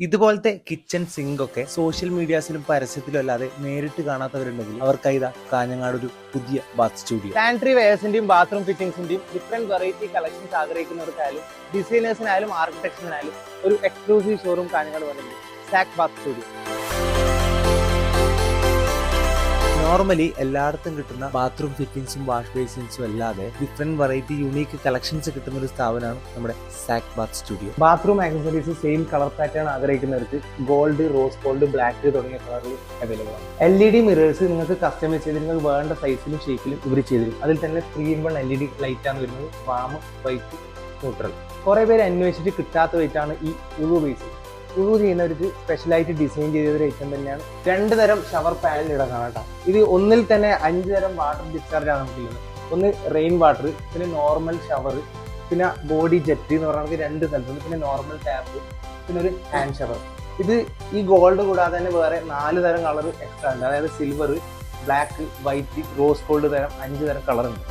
ഇതുപോലത്തെ kitchen sink ഒക്കെ social മീഡിയാസിലും പരസ്യത്തിലും അല്ലാതെ നേരിട്ട് കാണാത്തവരുണ്ടെങ്കിൽ അവർക്കായി ഇതാ കാഞ്ഞങ്ങാട് ഒരു പുതിയ ബാത്ത് സ്റ്റുഡിയോ. സാനിറ്ററി വെയർസിന്റെയും ബാത്റൂം ഫിറ്റിംഗ്സിന്റെയും ഡിഫറെന്റ് വെറൈറ്റി കളക്ഷൻസ് ആഗ്രഹിക്കുന്നവർക്കായാലും ഡിസൈനേഴ്സിനായാലും ആർക്കിടെക്ട്സിനായാലും ഒരു എക്സ്ക്ലൂസീവ് ഷോറൂം കാഞ്ഞങ്ങാട് വരുന്നത് സാക് ബാത്ത് സ്റ്റുഡിയോ. നോർമലി എല്ലായിടത്തും കിട്ടുന്ന ബാത്റൂം ഫിറ്റിംഗ്സും വാഷ് ബേസിൻസും അല്ലാതെ ഡിഫറെന്റ് വെറൈറ്റി യൂണീക്ക് കളക്ഷൻസ് കിട്ടുന്ന ഒരു സ്ഥാപനമാണ് നമ്മുടെ സാക് bath studio. Bathroom accessories same colour pattern ആഗ്രഹിക്കുന്നവർക്ക് ഗോൾഡ്, റോസ് ഗോൾഡ്, ബ്ലാക്ക് തുടങ്ങിയ കളറിൽ അവൈലബിൾ ആണ്. LED മിറേഴ്സ് നിങ്ങൾക്ക് കസ്റ്റമൈസ് ചെയ്ത് നിങ്ങൾക്ക് വേണ്ട സൈസിലും ഷേപ്പിലും ഇവർ ചെയ്തിരും. അതിൽ തന്നെ 3-in-1 LED ലൈറ്റ് ആണ് വരുന്നത്. Warm, white, neutral. കുറെ പേര് അന്വേഷിച്ചിട്ട് കിട്ടാത്ത വെയിറ്റാണ് ഈ ഉളു ബേസ്. ഉളു ചെയ്യുന്നവർക്ക് സ്പെഷ്യലായിട്ട് ഡിസൈൻ ചെയ്ത ഒരു ഐറ്റം തന്നെയാണ്. 2 തരം ഷവർ പാനൽ ഇവിടെ കാണാം കേട്ടോ. ഇത് ഒന്നിൽ തന്നെ 5 തരം വാട്ടർ ഡിസ്ചാർജ് ആണ് നമുക്കുള്ളത്. ഒന്ന് റെയിൻ വാട്ടർ, പിന്നെ നോർമൽ ഷവർ, പിന്നെ ബോഡി ജെറ്റ് എന്ന് പറയുന്നത് 2 സ്ഥലത്തുണ്ട്, പിന്നെ നോർമൽ ടാപ്പ്, പിന്നെ ഒരു ഹാൻഡ് ഷവർ. ഇത് ഈ ഗോൾഡ് കൂടാതെ തന്നെ വേറെ 4 തരം കളർ എക്സ്ട്രാ ഉണ്ട്. അതായത് silver, black, white, rose gold തരം 5 തരം കളർ ഉണ്ട്.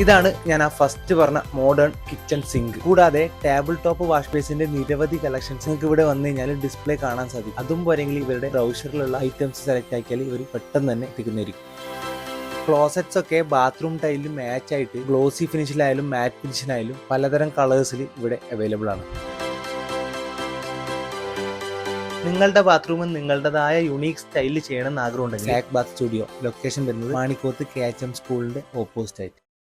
ഇതാണ് ഞാൻ ആ ഫസ്റ്റ് പറഞ്ഞ മോഡേൺ കിച്ചൺ സിങ്ക്. കൂടാതെ ടേബിൾ ടോപ്പ് വാഷ് ബേസിന്റെ നിരവധി കളക്ഷൻസ് നിങ്ങൾക്ക് ഇവിടെ വന്നു കഴിഞ്ഞാൽ ഡിസ്പ്ലേ കാണാൻ സാധിക്കും. അതും പോരെങ്കിൽ ഇവരുടെ ബ്രൗഷറിലുള്ള ഐറ്റംസ് സെലക്ട് ആക്കിയാൽ ഇവർ പെട്ടെന്ന് തന്നെ എത്തിക്കുന്നതായിരിക്കും. ക്ലോസറ്റ്സ് ഒക്കെ ബാത്റൂം ടൈലിൽ മാച്ച് ആയിട്ട് ഗ്ലോസി ഫിനിഷിലായാലും മാറ്റ് ഫിനിഷിലായാലും പലതരം കളേഴ്സിൽ ഇവിടെ അവൈലബിൾ ആണ്. നിങ്ങളുടെ ബാത്റൂം നിങ്ങളുടേതായ യുണീക് സ്റ്റൈലിൽ ചെയ്യണമെന്ന് ആഗ്രഹമുണ്ടെങ്കിൽ സാക് ബാത്ത് സ്റ്റുഡിയോ. ലൊക്കേഷൻ വരുന്നത് മാണിക്കോത്ത് KHM സ്കൂളിന്റെ ഓപ്പോസിറ്റ് ആയിട്ട്.